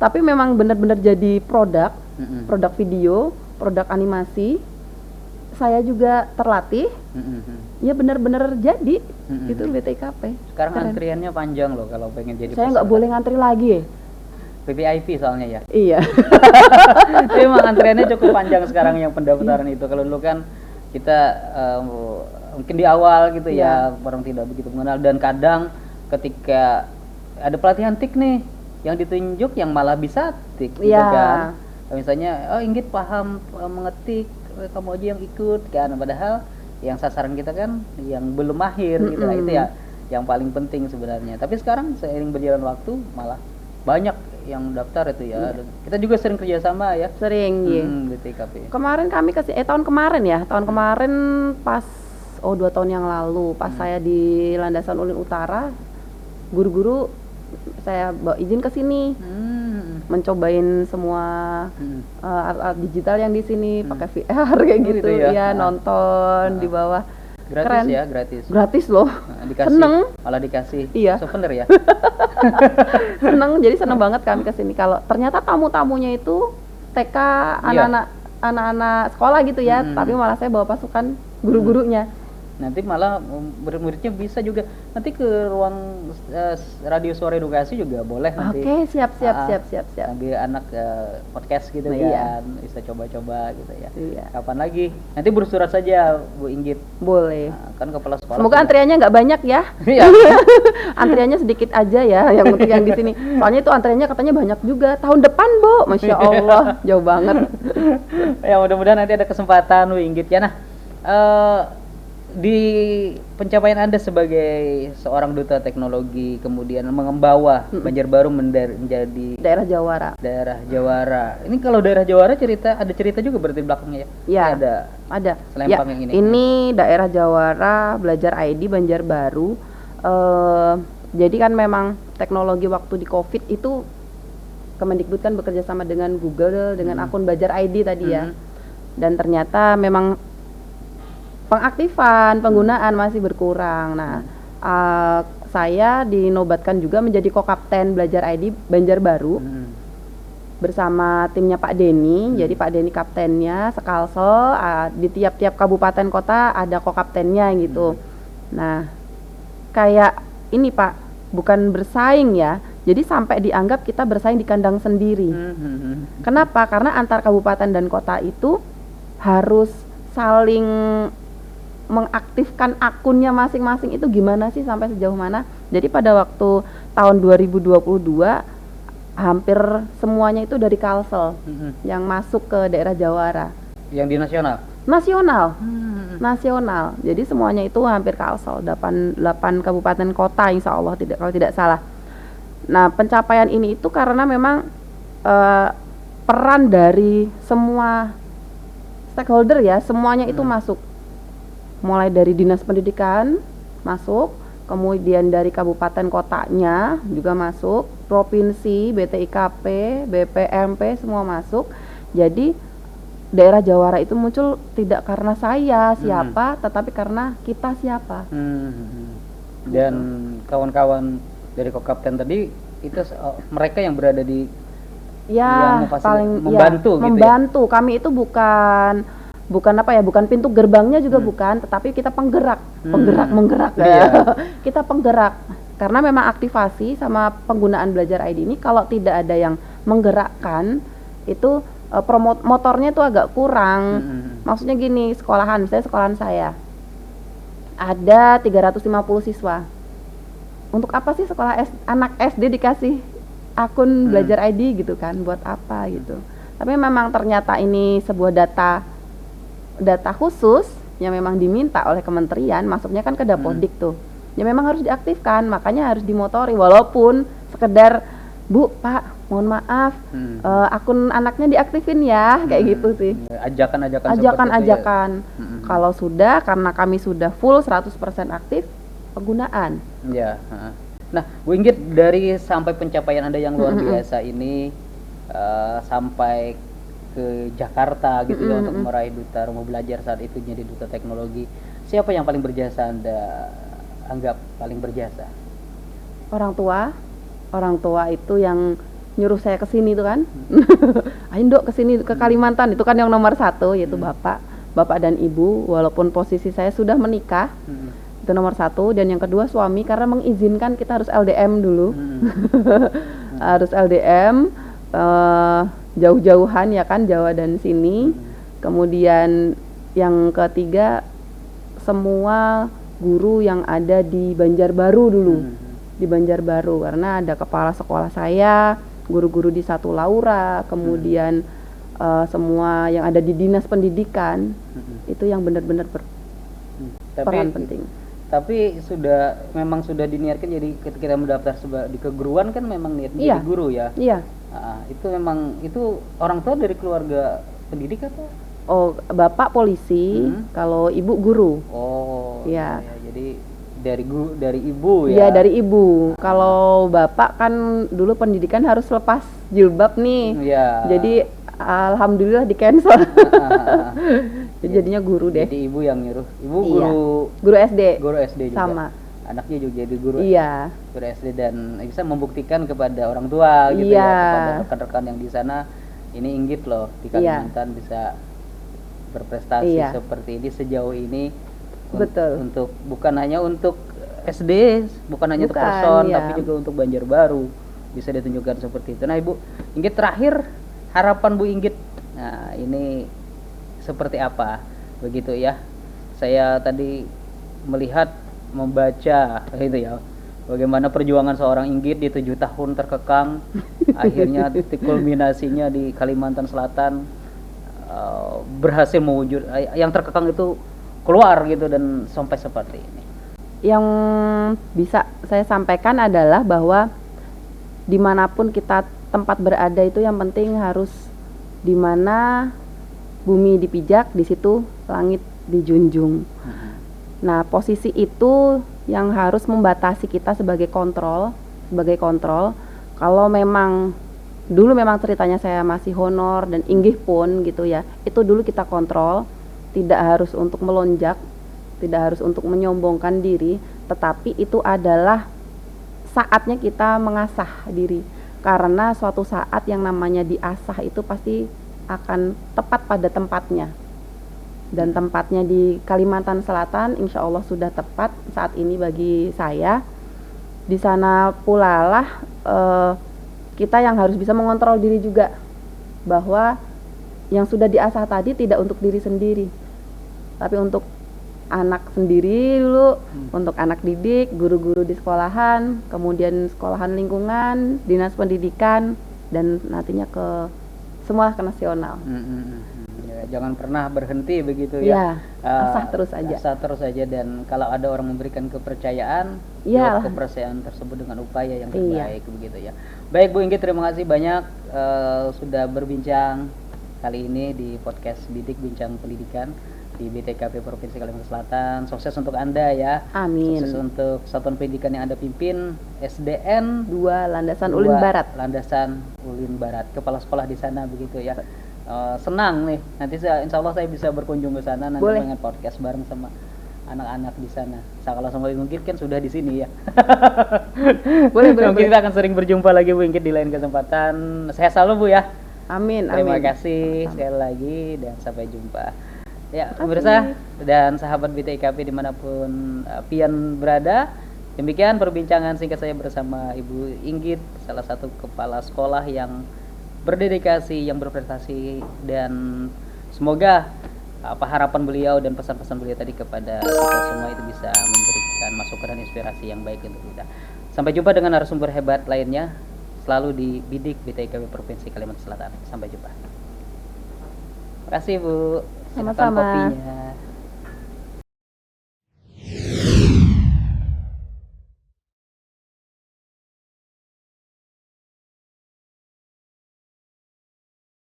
Speaker 2: tapi memang benar-benar jadi produk, produk video, produk animasi. Saya juga terlatih. Ya benar-benar jadi. Itu BTIKP.
Speaker 1: Sekarang
Speaker 2: Keren.
Speaker 1: antriannya panjang loh kalau pengen jadi.
Speaker 2: Saya nggak boleh ngantri lagi.
Speaker 1: VVIP soalnya ya.
Speaker 2: Iya.
Speaker 1: Tapi emang antriannya cukup panjang sekarang yang pendaftaran itu. Kalau dulu kan kita mungkin di awal gitu ya, orang tidak begitu mengenal, dan kadang ketika ada pelatihan TIK nih yang ditunjuk yang malah bisa TIK gitu kan. Misalnya Inggit paham mengetik, kamu aja yang ikut kan, padahal yang sasaran kita kan yang belum mahir gitu. Nah, itu ya yang paling penting sebenarnya. Tapi sekarang seiring berjalan waktu malah banyak yang daftar itu ya. Kita juga sering kerjasama ya.
Speaker 2: Sering ya.
Speaker 1: BTIKP.
Speaker 2: Kemarin kami tahun kemarin ya, tahun kemarin pas 2 tahun yang lalu pas saya di Landasan Ulin Utara, guru-guru saya bawa izin ke sini, mencobain semua alat digital yang di sini, pakai VR kayak gitu ya, nonton di bawah.
Speaker 1: Gratis. Keren ya,
Speaker 2: gratis loh.
Speaker 1: Dikasih,
Speaker 2: seneng,
Speaker 1: malah dikasih
Speaker 2: ya.
Speaker 1: souvenir ya.
Speaker 2: Jadi seneng banget kami kesini. Kalau ternyata tamu-tamunya itu TK, anak-anak sekolah gitu ya, tapi malah saya bawa pasukan guru-gurunya.
Speaker 1: Nanti malah murid-muridnya bisa juga nanti ke ruang radio suara edukasi juga boleh nanti.
Speaker 2: Oke, siap.
Speaker 1: Sambil anak podcast gitu kan, bisa coba-coba gitu ya. Kapan lagi? Nanti bersurat saja Bu Inggit.
Speaker 2: Boleh.
Speaker 1: Kan kepala sekolah.
Speaker 2: Semoga antriannya nggak banyak ya. Antriannya sedikit aja ya, yang untuk yang di sini. Soalnya itu antriannya katanya banyak juga. Tahun depan, Bu. Masya Allah, jauh banget.
Speaker 1: Ya mudah-mudahan nanti ada kesempatan Bu Inggit ya. Nah, di pencapaian Anda sebagai seorang duta teknologi, kemudian membawa Banjarbaru menjadi
Speaker 2: daerah jawara.
Speaker 1: Ini kalau daerah jawara ada cerita juga berarti belakangnya ya?
Speaker 2: Ya, ada.
Speaker 1: Selempang yang ini.
Speaker 2: Ini daerah jawara belajar ID Banjarbaru. Jadi kan memang teknologi waktu di COVID itu Kemendikbud kan bekerja sama dengan Google dengan akun Banjar ID tadi ya. Dan ternyata memang pengaktifan, penggunaan masih berkurang. Nah, saya dinobatkan juga menjadi ko-kapten belajar ID Banjarbaru bersama timnya Pak Denny. Jadi Pak Denny kaptennya, Sekalsel, di tiap-tiap kabupaten kota ada ko-kaptennya gitu. Nah, kayak ini Pak, bukan bersaing ya. Jadi sampai dianggap kita bersaing di kandang sendiri. Kenapa? Karena antar kabupaten dan kota itu harus saling mengaktifkan akunnya masing-masing itu gimana sih, sampai sejauh mana. Jadi pada waktu tahun 2022 hampir semuanya itu dari Kalsel yang masuk ke daerah Jawara.
Speaker 1: Yang di nasional?
Speaker 2: Nasional. Jadi semuanya itu hampir Kalsel, 8 kabupaten kota insya Allah kalau tidak salah. Nah, pencapaian ini itu karena memang peran dari semua stakeholder ya, semuanya itu masuk. Mulai dari dinas pendidikan masuk, kemudian dari kabupaten kotanya juga masuk, provinsi, BTIKP, BPMP semua masuk. Jadi daerah Jawara itu muncul tidak karena saya siapa, tetapi karena kita siapa.
Speaker 1: Dan kawan-kawan dari Kokapten tadi itu mereka yang berada di
Speaker 2: ya paling
Speaker 1: membantu,
Speaker 2: ya, membantu. Ya? Kami itu bukan pintu gerbangnya juga bukan, tetapi kita menggerak ya. Kita penggerak karena memang aktivasi sama penggunaan Belajar ID ini kalau tidak ada yang menggerakkan itu motornya itu agak kurang. Maksudnya gini, misalnya sekolahan saya ada 350 siswa. Untuk apa sih anak SD dikasih akun Belajar ID gitu kan, buat apa gitu. Tapi memang ternyata ini sebuah data khusus yang memang diminta oleh kementerian, masuknya kan ke Dapodik tuh. Ya memang harus diaktifkan, makanya harus dimotori walaupun sekedar Bu, Pak, mohon maaf akun anaknya diaktifin ya, kayak gitu sih. Ajakan. Kalau sudah, karena kami sudah full 100% aktif penggunaan.
Speaker 1: Ya. Nah, Bu Inggit, dari sampai pencapaian Anda yang luar biasa ini sampai ke Jakarta gitu ya untuk meraih Duta Rumah Belajar saat itu jadi Duta Teknologi. Siapa yang paling berjasa Anda anggap paling berjasa?
Speaker 2: Orang tua itu yang nyuruh saya ke sini tuh kan. Ayo Dok ke sini ke Kalimantan, itu kan yang nomor 1 yaitu Bapak dan Ibu, walaupun posisi saya sudah menikah. Itu nomor 1, dan yang kedua suami, karena mengizinkan kita harus LDM dulu. Harus LDM jauh-jauhan ya kan, Jawa dan sini. Kemudian yang ketiga, semua guru yang ada di Banjarbaru dulu. Di Banjarbaru, karena ada kepala sekolah saya, guru-guru di Satu Laura, kemudian semua yang ada di dinas pendidikan. Itu yang benar-benar peran penting.
Speaker 1: Tapi memang sudah diniatkan, jadi ketika kita mendaftar di keguruan kan memang niat jadi guru ya.
Speaker 2: Iya.
Speaker 1: Itu memang orang tua dari keluarga pendidik atau?
Speaker 2: Oh, bapak polisi, kalau ibu guru.
Speaker 1: Oh.
Speaker 2: Iya.
Speaker 1: Ya, jadi dari ibu ya.
Speaker 2: Iya, dari ibu. Kalau bapak kan dulu pendidikan harus lepas jilbab nih.
Speaker 1: Iya.
Speaker 2: Jadi alhamdulillah di cancel. Jadi jadinya guru deh.
Speaker 1: Jadi ibu yang nyuruh. Ibu
Speaker 2: guru SD.
Speaker 1: Guru SD juga.
Speaker 2: Sama.
Speaker 1: Anaknya juga jadi guru.
Speaker 2: Iya.
Speaker 1: Guru SD, dan bisa membuktikan kepada orang tua gitu ya, kepada rekan-rekan yang di sana, ini Inggit loh di Kalimantan bisa berprestasi seperti ini sejauh ini.
Speaker 2: Betul.
Speaker 1: Untuk bukan hanya untuk SD, bukan hanya untuk person, tapi juga untuk Banjarbaru bisa ditunjukkan seperti itu. Nah, Ibu Inggit, terakhir harapan Bu Inggit, nah ini seperti apa begitu ya? Saya tadi melihat, membaca gitu ya, bagaimana perjuangan seorang Inggit di 7 tahun terkekang, akhirnya titik kulminasinya di Kalimantan Selatan, berhasil mewujud, yang terkekang itu keluar gitu, dan sampai seperti ini.
Speaker 2: Yang bisa saya sampaikan adalah bahwa dimanapun kita tempat berada itu yang penting harus dimana bumi dipijak, di situ langit dijunjung. Nah, posisi itu yang harus membatasi kita sebagai kontrol. Kalau memang dulu memang ceritanya saya masih honor dan inggih pun gitu ya, itu dulu kita kontrol. Tidak harus untuk melonjak, tidak harus untuk menyombongkan diri, tetapi itu adalah saatnya kita mengasah diri. Karena suatu saat yang namanya diasah itu pasti akan tepat pada tempatnya. Dan tempatnya di Kalimantan Selatan insya Allah sudah tepat saat ini bagi saya. Di sana pula lah kita yang harus bisa mengontrol diri juga, bahwa yang sudah diasah tadi tidak untuk diri sendiri, tapi untuk anak sendiri dulu, untuk anak didik, guru-guru di sekolahan, kemudian sekolahan lingkungan, dinas pendidikan, dan nantinya ke semua ke nasional.
Speaker 1: Ya, jangan pernah berhenti begitu
Speaker 2: Ya,
Speaker 1: ya.
Speaker 2: asah terus aja.
Speaker 1: Asah terus aja, dan kalau ada orang memberikan kepercayaan,
Speaker 2: Ya.
Speaker 1: jawab kepercayaan tersebut dengan upaya yang
Speaker 2: Iya.
Speaker 1: terbaik begitu ya. Baik Bu Inggit, terima kasih banyak sudah berbincang kali ini di podcast Bidik Bincang Pendidikan di BTKP Provinsi Kalimantan Selatan. Sukses untuk Anda ya.
Speaker 2: Amin.
Speaker 1: Sukses untuk satuan pendidikan yang Anda pimpin, SDN
Speaker 2: 2 Landasan Ulin Barat.
Speaker 1: Landasan Ulin Barat. Kepala sekolah di sana begitu ya. Senang nih. Nanti insya Allah saya bisa berkunjung ke sana nanti dengan podcast bareng sama anak-anak di sana. Kalau sama Ibu Inggit kan sudah di sini ya. boleh. Kita akan sering berjumpa lagi Bu Inggit di lain kesempatan. Sehat selalu Bu ya.
Speaker 2: Amin.
Speaker 1: Terima kasih sekali lagi dan sampai jumpa. Ya, pemirsa dan sahabat BTIKP dimanapun pian berada, demikian perbincangan singkat saya bersama Ibu Inggit, salah satu kepala sekolah yang berdedikasi, yang berprestasi, dan semoga harapan beliau dan pesan-pesan beliau tadi kepada kita semua itu bisa memberikan masukan dan inspirasi yang baik untuk kita. Sampai jumpa dengan narasumber hebat lainnya, selalu di Bidik BTIKP Provinsi Kalimantan Selatan. Sampai jumpa. Terima kasih Bu.
Speaker 2: Sama-sama.
Speaker 1: Kopinya.